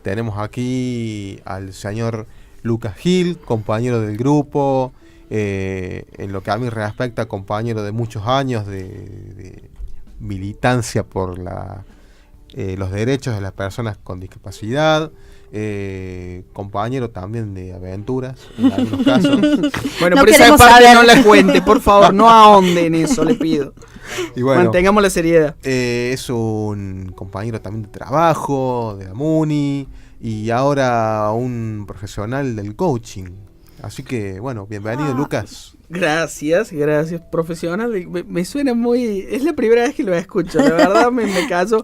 Tenemos aquí al señor Lucas Gil, compañero del grupo, en lo que a mí respecta, compañero de muchos años de militancia por los derechos de las personas con discapacidad, compañero también de aventuras en algunos casos. Bueno, No por esa queremos parte saber. no la cuente, por favor, no ahonde en eso, le pido. Y bueno, Mantengamos la seriedad. es un compañero también de trabajo, de la MUNI, y ahora un profesional del coaching. Así que, bueno, bienvenido, Lucas. Gracias, profesional. Me suena muy... Es la primera vez que lo escucho, la verdad me caso.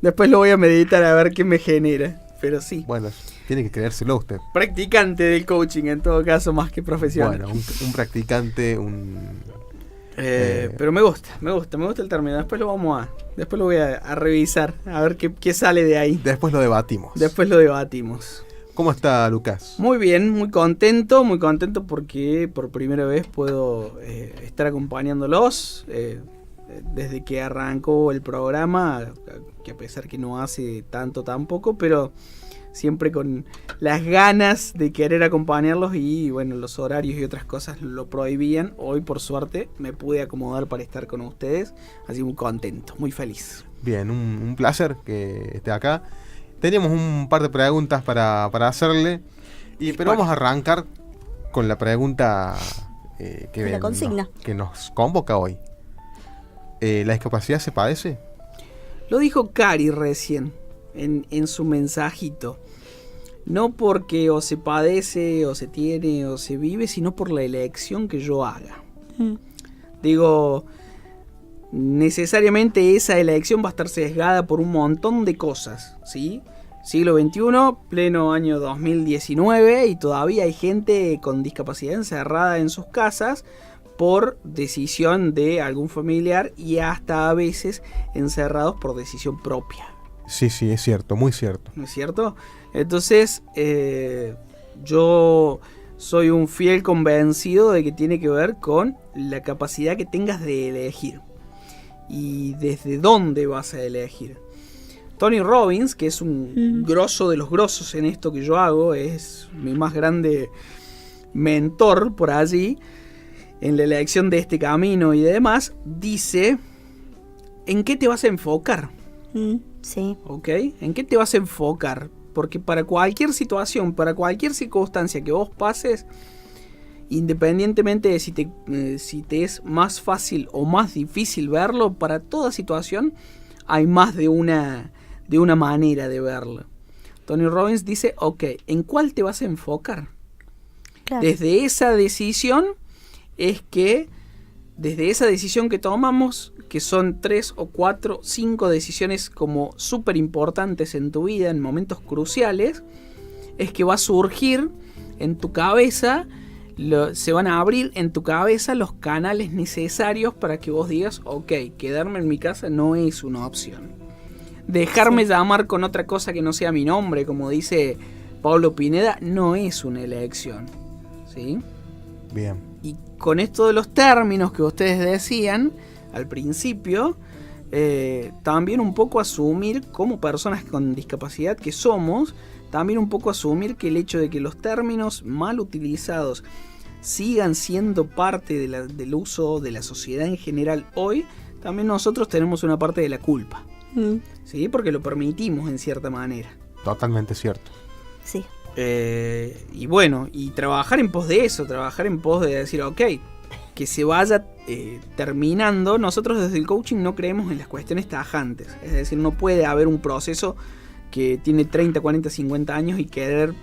Después lo voy a meditar a ver qué me genera. Pero sí, Bueno, tiene que creérselo usted. practicante del coaching en todo caso, más que profesional. Bueno, un practicante, Pero me gusta el término. Después lo voy a revisar, a ver qué sale de ahí. Después lo debatimos. Después lo debatimos. ¿Cómo está, Lucas? Muy bien, muy contento porque por primera vez puedo estar acompañándolos desde que arrancó el programa, que a pesar que no hace tanto tampoco, pero siempre con las ganas de querer acompañarlos y bueno, los horarios y otras cosas lo prohibían. Hoy por suerte me pude acomodar para estar con ustedes, así muy contento, muy feliz. Bien, un placer que esté acá. Teníamos un par de preguntas para hacerle, pero vamos a arrancar con la pregunta La consigna. que nos convoca hoy. ¿La discapacidad se padece? Lo dijo Cari recién en su mensajito. No porque o se padece, o se tiene, o se vive, sino por la elección que yo haga. Digo, necesariamente esa elección va a estar sesgada por un montón de cosas, ¿sí? Siglo XXI, pleno año 2019, y todavía hay gente con discapacidad encerrada en sus casas por decisión de algún familiar y hasta a veces encerrados por decisión propia. Sí, es cierto, muy cierto. ¿No es cierto? Entonces, yo soy un fiel convencido de que tiene que ver con la capacidad que tengas de elegir. Y desde dónde vas a elegir. Tony Robbins, que es un grosso de los grosos en esto que yo hago, es mi más grande mentor por allí, en la elección de este camino y demás, dice, ¿en qué te vas a enfocar? Sí. ¿Ok? ¿En qué te vas a enfocar? Porque para cualquier situación, para cualquier circunstancia que vos pases, independientemente de si te es más fácil o más difícil verlo, para toda situación hay más de una manera de verlo. Tony Robbins dice, ok, ¿en cuál te vas a enfocar? Claro. Desde esa decisión que tomamos, que son 3 o 4, 5 decisiones como súper importantes en tu vida, en momentos cruciales, es que va a surgir en tu cabeza, se van a abrir en tu cabeza los canales necesarios para que vos digas, ok, quedarme en mi casa no es una opción. Dejarme llamar con otra cosa que no sea mi nombre, como dice Pablo Pineda, no es una elección. ¿Sí? Bien. Y con esto de los términos que ustedes decían al principio, también un poco asumir, como personas con discapacidad que somos, también un poco asumir que el hecho de que los términos mal utilizados sigan siendo parte del uso de la sociedad en general hoy, también nosotros tenemos una parte de la culpa. ¿Sí? Porque lo permitimos en cierta manera. Totalmente cierto. Sí. Y bueno, y trabajar en pos de eso, trabajar en pos de decir, ok, que se vaya terminando. Nosotros desde el coaching no creemos en las cuestiones tajantes, es decir, no puede haber un proceso que tiene 30, 40, 50 años y querer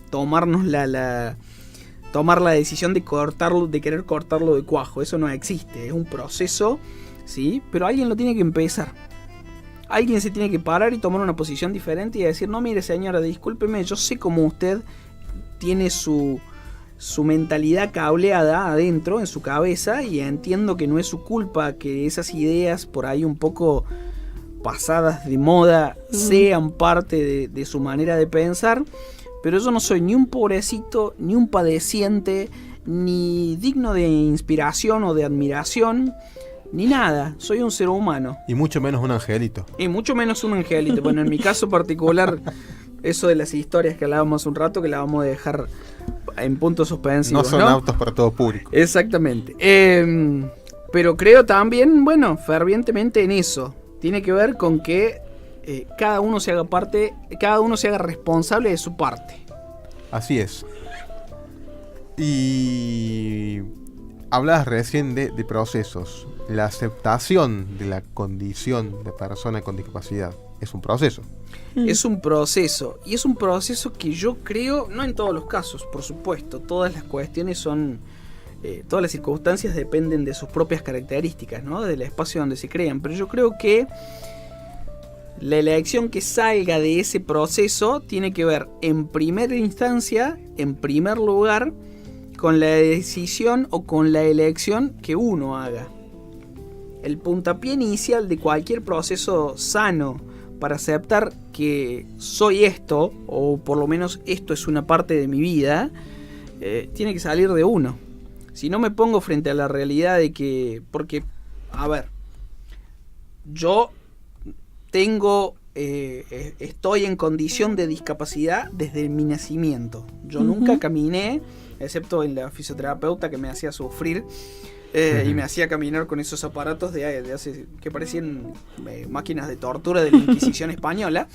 tomarnos tomar la decisión de cortarlo, de querer cortarlo de cuajo. Eso no existe, es un proceso, ¿sí? Pero alguien lo tiene que empezar. Alguien se tiene que parar y tomar una posición diferente y decir, no, mire señora, discúlpeme, yo sé cómo usted tiene su mentalidad cableada adentro, en su cabeza, y entiendo que no es su culpa que esas ideas por ahí un poco pasadas de moda sean parte de su manera de pensar, pero yo no soy ni un pobrecito, ni un padeciente, ni digno de inspiración o de admiración, ni nada, soy un ser humano. Y mucho menos un angelito. Y mucho menos un angelito. Bueno, en mi caso particular eso de las historias que hablábamos hace un rato, que la vamos a dejar en puntos suspensivos. No son autos para todo público. Exactamente. Pero creo también, bueno, fervientemente en eso. Tiene que ver con que cada uno se haga responsable de su parte. Así es. Y hablabas recién de procesos. La aceptación de la condición de persona con discapacidad es un proceso. Es un proceso, y es un proceso que yo creo, no en todos los casos, por supuesto, todas las cuestiones son, todas las circunstancias dependen de sus propias características, ¿no? Del espacio donde se crean, pero yo creo que la elección que salga de ese proceso tiene que ver, en primera instancia, en primer lugar, con la decisión o con la elección que uno haga. El puntapié inicial de cualquier proceso sano para aceptar que soy esto, o por lo menos esto es una parte de mi vida, tiene que salir de uno. Si no me pongo frente a la realidad de que, porque, a ver, yo tengo, estoy en condición de discapacidad desde mi nacimiento. Yo nunca caminé, excepto en la fisioterapeuta que me hacía sufrir. Y me hacía caminar con esos aparatos de hace, que parecían máquinas de tortura de la Inquisición española.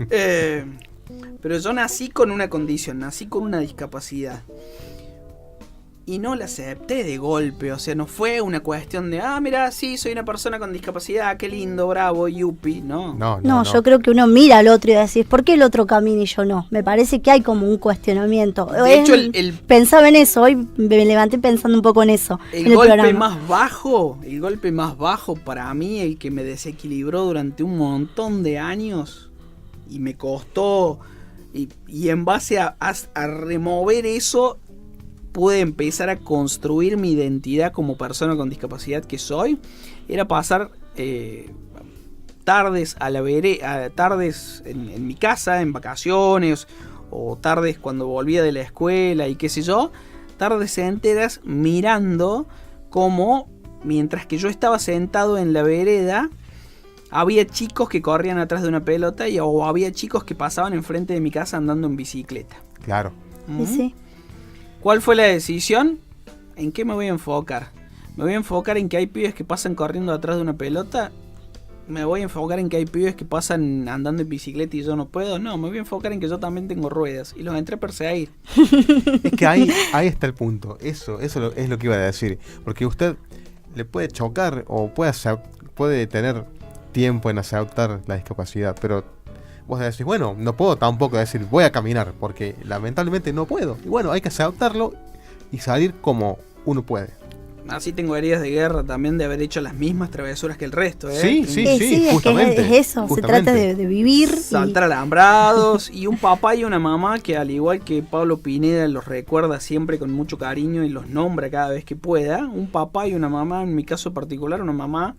Pero yo nací con una condición, nací con una discapacidad. Y no la acepté de golpe, o sea, no fue una cuestión de, mira, sí, soy una persona con discapacidad, qué lindo, bravo, yupi, no. No, yo creo que uno mira al otro y decís, ¿por qué el otro camina y yo no? Me parece que hay como un cuestionamiento. De hecho, pensaba en eso, hoy me levanté pensando un poco en eso. El golpe más bajo para mí, el que me desequilibró durante un montón de años y me costó, y en base a remover eso, pude empezar a construir mi identidad como persona con discapacidad que soy, era pasar tardes tardes en mi casa, en vacaciones, o tardes cuando volvía de la escuela y qué sé yo, tardes enteras mirando cómo, mientras que yo estaba sentado en la vereda, había chicos que corrían atrás de una pelota o había chicos que pasaban enfrente de mi casa andando en bicicleta. Claro. Sí. ¿Cuál fue la decisión? ¿En qué me voy a enfocar? ¿Me voy a enfocar en que hay pibes que pasan corriendo atrás de una pelota? ¿Me voy a enfocar en que hay pibes que pasan andando en bicicleta y yo no puedo? No, me voy a enfocar en que yo también tengo ruedas y los entré a perseguir. Es que ahí está el punto. Eso es lo que iba a decir. Porque usted le puede chocar o puede tener tiempo en aceptar la discapacidad, pero vos decís, bueno, no puedo tampoco decir voy a caminar, porque lamentablemente no puedo. Y bueno, hay que aceptarlo y salir como uno puede. Así tengo heridas de guerra también de haber hecho las mismas travesuras que el resto, ¿eh? Sí, justamente. Es eso, justamente. Se trata de vivir. Saltar alambrados, y un papá y una mamá que, al igual que Pablo Pineda, los recuerda siempre con mucho cariño y los nombra cada vez que pueda. Un papá y una mamá, en mi caso particular, una mamá,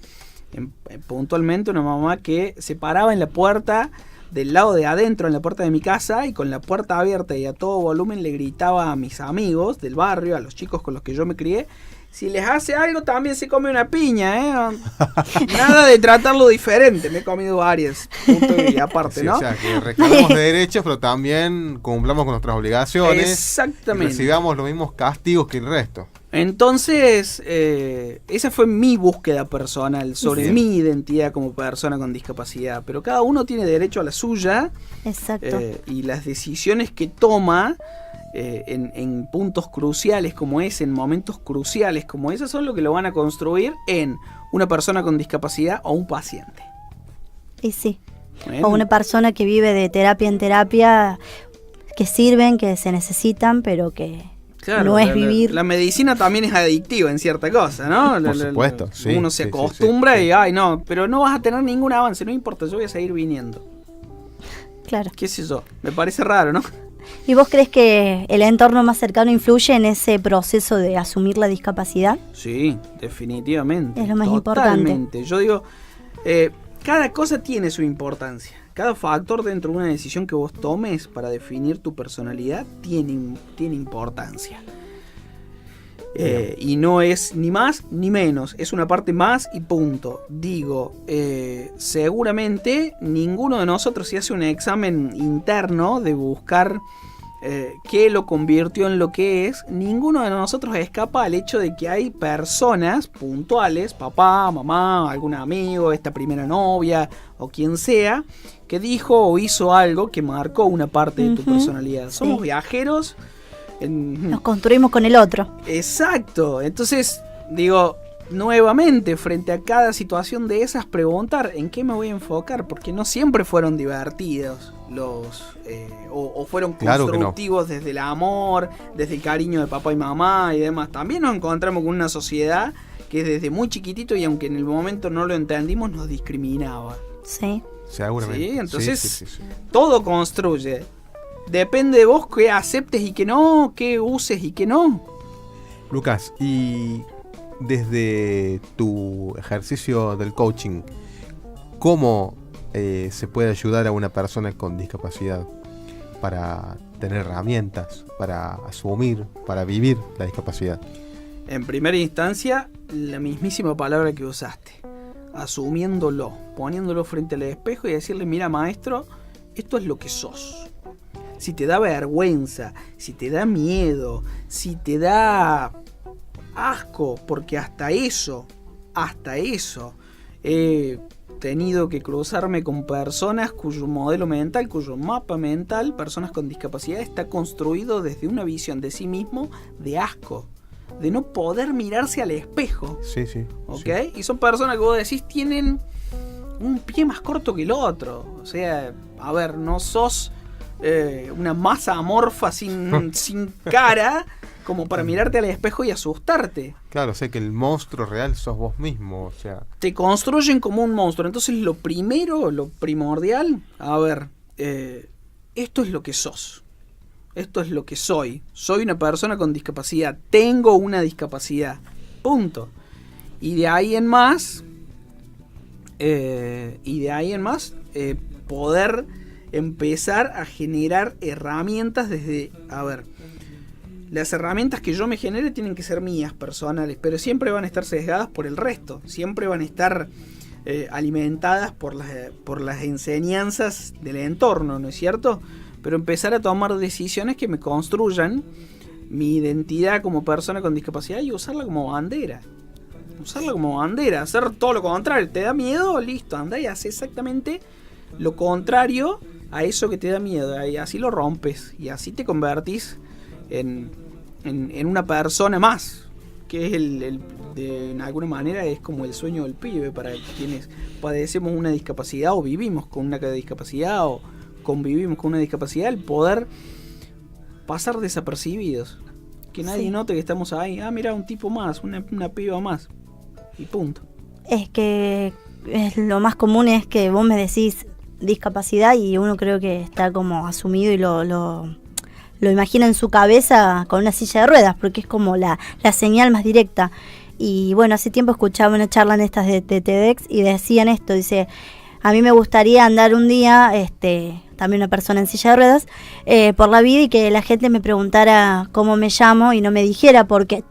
puntualmente una mamá que se paraba en la puerta del lado de adentro, en la puerta de mi casa, y con la puerta abierta y a todo volumen le gritaba a mis amigos del barrio, a los chicos con los que yo me crié, si les hace algo también se come una piña, nada de tratarlo diferente. Me he comido varias, punto y aparte, ¿no? O sea, que reclamamos de derechos, pero también cumplamos con nuestras obligaciones. Exactamente. Y recibamos los mismos castigos que el resto. Entonces, esa fue mi búsqueda personal sobre mi identidad como persona con discapacidad. Pero cada uno tiene derecho a la suya. Exacto. Y las decisiones que toma en puntos cruciales como ese, en momentos cruciales como ese, son lo que lo van a construir en una persona con discapacidad o un paciente. Y sí. O una persona que vive de terapia en terapia, que sirven, que se necesitan, pero que... Claro, no es vivir. La medicina también es adictiva en cierta cosa, ¿no? Por supuesto, sí. Uno se acostumbra y, no, pero no vas a tener ningún avance, no importa, yo voy a seguir viniendo. Claro. ¿Qué sé yo? Me parece raro, ¿no? ¿Y vos crees que el entorno más cercano influye en ese proceso de asumir la discapacidad? Sí, definitivamente. Es lo más totalmente importante. Yo digo, cada cosa tiene su importancia. Cada factor dentro de una decisión que vos tomes para definir tu personalidad tiene importancia. Y no es ni más ni menos, es una parte más y punto. Digo, seguramente ninguno de nosotros, si hace un examen interno de buscar qué lo convirtió en lo que es, ninguno de nosotros escapa al hecho de que hay personas puntuales, papá, mamá, algún amigo, esta primera novia o quien sea, que dijo o hizo algo que marcó una parte de tu personalidad. Somos viajeros. Nos construimos con el otro. Exacto. Entonces, digo, nuevamente, frente a cada situación de esas, preguntar en qué me voy a enfocar, porque no siempre fueron divertidos o fueron constructivos desde el amor, desde el cariño de papá y mamá y demás. También nos encontramos con una sociedad que desde muy chiquitito, y aunque en el momento no lo entendimos, nos discriminaba. Sí. Seguramente. ¿Sí? Entonces, sí. todo construye. Depende de vos qué aceptes y qué no, qué uses y qué no. Lucas, y desde tu ejercicio del coaching, ¿cómo se puede ayudar a una persona con discapacidad para tener herramientas, para asumir, para vivir la discapacidad? En primera instancia, la mismísima palabra que usaste, asumiéndolo, poniéndolo frente al espejo y decirle: mira, maestro, esto es lo que sos. Si te da vergüenza, si te da miedo, si te da asco, porque hasta eso he tenido que cruzarme con personas cuyo modelo mental, cuyo mapa mental, personas con discapacidad, está construido desde una visión de sí mismo de asco, de no poder mirarse al espejo. Sí. ¿Ok? Sí. Y son personas que vos decís tienen un pie más corto que el otro. O sea, a ver, no sos una masa amorfa sin cara como para mirarte al espejo y asustarte. Claro, sé que el monstruo real sos vos mismo, o sea. Te construyen como un monstruo. Entonces lo primordial, a ver, esto es lo que sos. Esto es lo que soy. Soy una persona con discapacidad. Tengo una discapacidad. Punto. Y de ahí en más, poder empezar a generar herramientas desde, a ver, las herramientas que yo me genere tienen que ser mías, personales, pero siempre van a estar sesgadas por el resto, siempre van a estar alimentadas por las enseñanzas del entorno, ¿no es cierto? Pero empezar a tomar decisiones que me construyan mi identidad como persona con discapacidad y usarla como bandera. Hacer todo lo contrario. ¿Te da miedo? Listo, anda y haz exactamente lo contrario a eso que te da miedo. Y así lo rompes. Y así te convertís en una persona más. Que es en alguna manera es como el sueño del pibe para quienes padecemos una discapacidad o vivimos con una discapacidad o convivimos con una discapacidad, el poder pasar desapercibidos. Que nadie note que estamos ahí. Ah, mira, un tipo más, una piba más. Y punto. Es que lo más común es que vos me decís discapacidad y uno creo que está como asumido y lo imagina en su cabeza con una silla de ruedas, porque es como la señal más directa. Y bueno, hace tiempo escuchaba una charla en estas de TEDx y decían esto, dice: a mí me gustaría andar un día, también una persona en silla de ruedas, por la vida y que la gente me preguntara cómo me llamo y no me dijera por qué.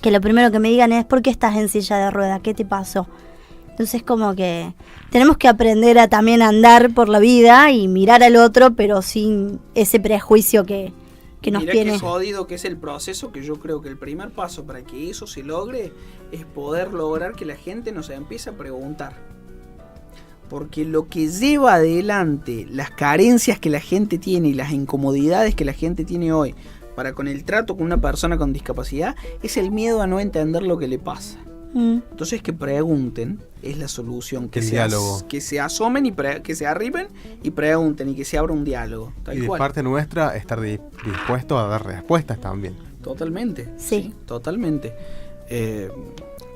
Que lo primero que me digan es: ¿por qué estás en silla de ruedas? ¿Qué te pasó? Entonces como que tenemos que aprender a también andar por la vida y mirar al otro, pero sin ese prejuicio que nos Mirá tiene. qué jodido que es el proceso, que yo creo que el primer paso para que eso se logre es poder lograr que la gente nos empiece a preguntar. Porque lo que lleva adelante las carencias que la gente tiene y las incomodidades que la gente tiene hoy para con el trato con una persona con discapacidad es el miedo a no entender lo que le pasa. Entonces que pregunten es la solución, que se asomen y que se arriben y pregunten y que se abra un diálogo, tal y de cual. parte nuestra estar dispuesto a dar respuestas también. Totalmente. Sí. Totalmente.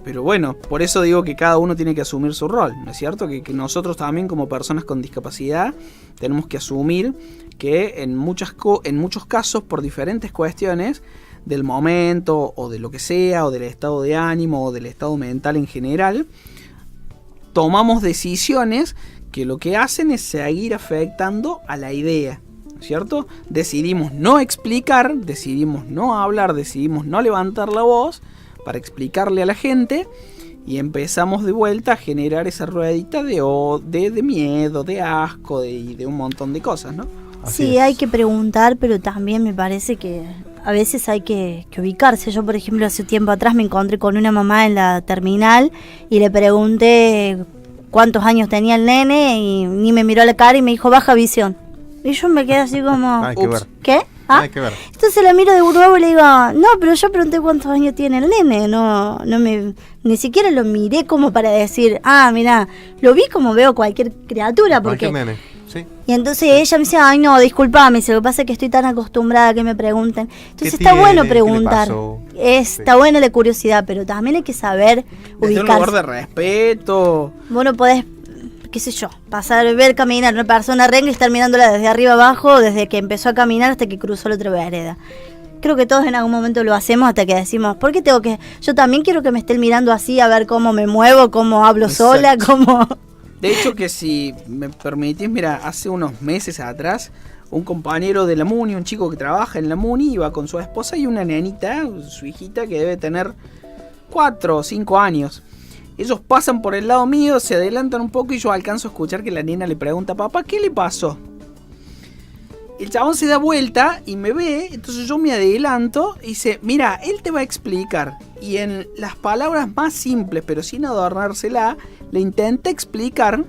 Pero bueno, por eso digo que cada uno tiene que asumir su rol, ¿no es cierto? Que nosotros también como personas con discapacidad tenemos que asumir que en muchos casos, por diferentes cuestiones del momento o de lo que sea, o del estado de ánimo o del estado mental en general, tomamos decisiones que lo que hacen es seguir afectando a la idea, ¿cierto? Decidimos no explicar, decidimos no hablar, decidimos no levantar la voz para explicarle a la gente y empezamos de vuelta a generar esa ruedita de miedo, de asco y de un montón de cosas, ¿no? Así Sí, es. hay que preguntar, pero también me parece que a veces hay que ubicarse. Yo, por ejemplo, hace tiempo atrás me encontré con una mamá en la terminal y le pregunté cuántos años tenía el nene y ni me miró a la cara y me dijo baja visión. Y yo me quedé así como, Hay que ver. ¿qué? ¿Ah? Hay que ver. Entonces la miro de nuevo y le digo, no, pero yo pregunté cuántos años tiene el nene, ni siquiera lo miré como para decir, mira, lo vi como veo cualquier criatura, porque... Cualquier nene, sí. Y entonces ella me dice, ay no, disculpame, lo que pasa es que estoy tan acostumbrada a que me pregunten. Entonces ¿Qué está bueno tiene? ¿Qué le preguntar, pasó? está buena la curiosidad, pero también hay que saber Desde un lugar ubicarse. de respeto. Vos no podés, qué sé yo, ver caminar una persona renga y estar mirándola desde arriba abajo, desde que empezó a caminar hasta que cruzó la otra vereda. Creo que todos en algún momento lo hacemos hasta que decimos, ¿por qué tengo que...? Yo también quiero que me estén mirando así, a ver cómo me muevo, cómo hablo Exacto. sola, cómo... De hecho que si me permitís, mira, hace unos meses atrás, un compañero de la MUNI, un chico que trabaja en la MUNI, iba con su esposa y una nenita, su hijita, que debe tener 4 o 5 años. Ellos pasan por el lado mío, se adelantan un poco y yo alcanzo a escuchar que la nena le pregunta, papá, ¿qué le pasó? El chabón se da vuelta y me ve, entonces yo me adelanto y dice, mira, él te va a explicar. Y en las palabras más simples, pero sin adornársela, le intenta explicar.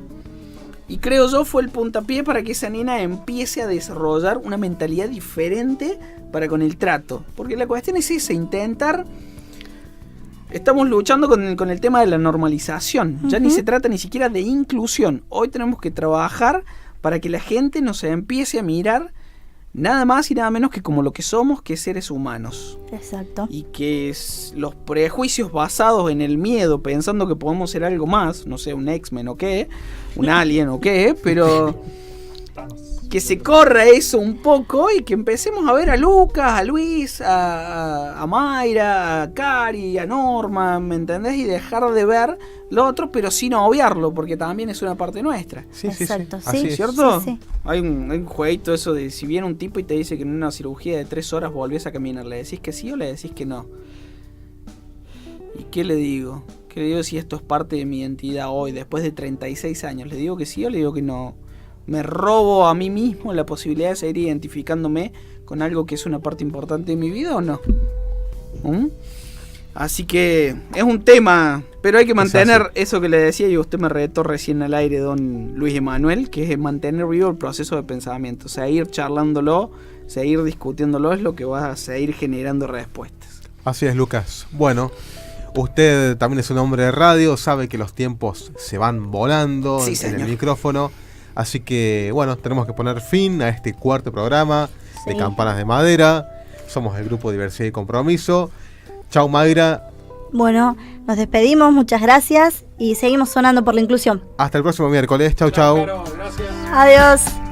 Y creo yo fue el puntapié para que esa nena empiece a desarrollar una mentalidad diferente para con el trato. Porque la cuestión es esa, intentar... Estamos luchando con el tema de la normalización. Ya ni se trata ni siquiera de inclusión. Hoy tenemos que trabajar para que la gente nos empiece a mirar nada más y nada menos que como lo que somos, que seres humanos. Exacto. Y que los prejuicios basados en el miedo, pensando que podemos ser algo más, no sé, un X-Men o qué, un alien o qué, pero que se corra eso un poco y que empecemos a ver a Lucas, a Luis, a Mayra, a Cari, a Norma, ¿me entendés? Y dejar de ver lo otro, pero sin obviarlo, porque también es una parte nuestra. Sí, Exacto, sí, sí. Así sí. es. ¿Cierto? Sí. Hay un jueguito eso de si viene un tipo y te dice que en una cirugía de 3 horas volvés a caminar, ¿le decís que sí o le decís que no? ¿Y qué le digo? ¿Qué le digo si esto es parte de mi identidad hoy, después de 36 años? ¿Le digo que sí o le digo que no? ¿Me robo a mí mismo la posibilidad de seguir identificándome con algo que es una parte importante de mi vida o no? Así que es un tema, pero hay que mantener eso que le decía y usted me retó recién al aire, don Luis Emanuel, que es mantener vivo el proceso de pensamiento, seguir charlándolo, seguir discutiéndolo es lo que va a seguir generando respuestas. Así es, Lucas. Bueno, usted también es un hombre de radio, sabe que los tiempos se van volando Sí, en señor. el micrófono, así que bueno, tenemos que poner fin a este cuarto programa de Sí. Campanas de Madera. Somos el grupo Diversidad y Compromiso. Chau, Mayra. Bueno, nos despedimos, muchas gracias y seguimos sonando por la inclusión. Hasta el próximo miércoles. Chau, chau. Gracias. Adiós.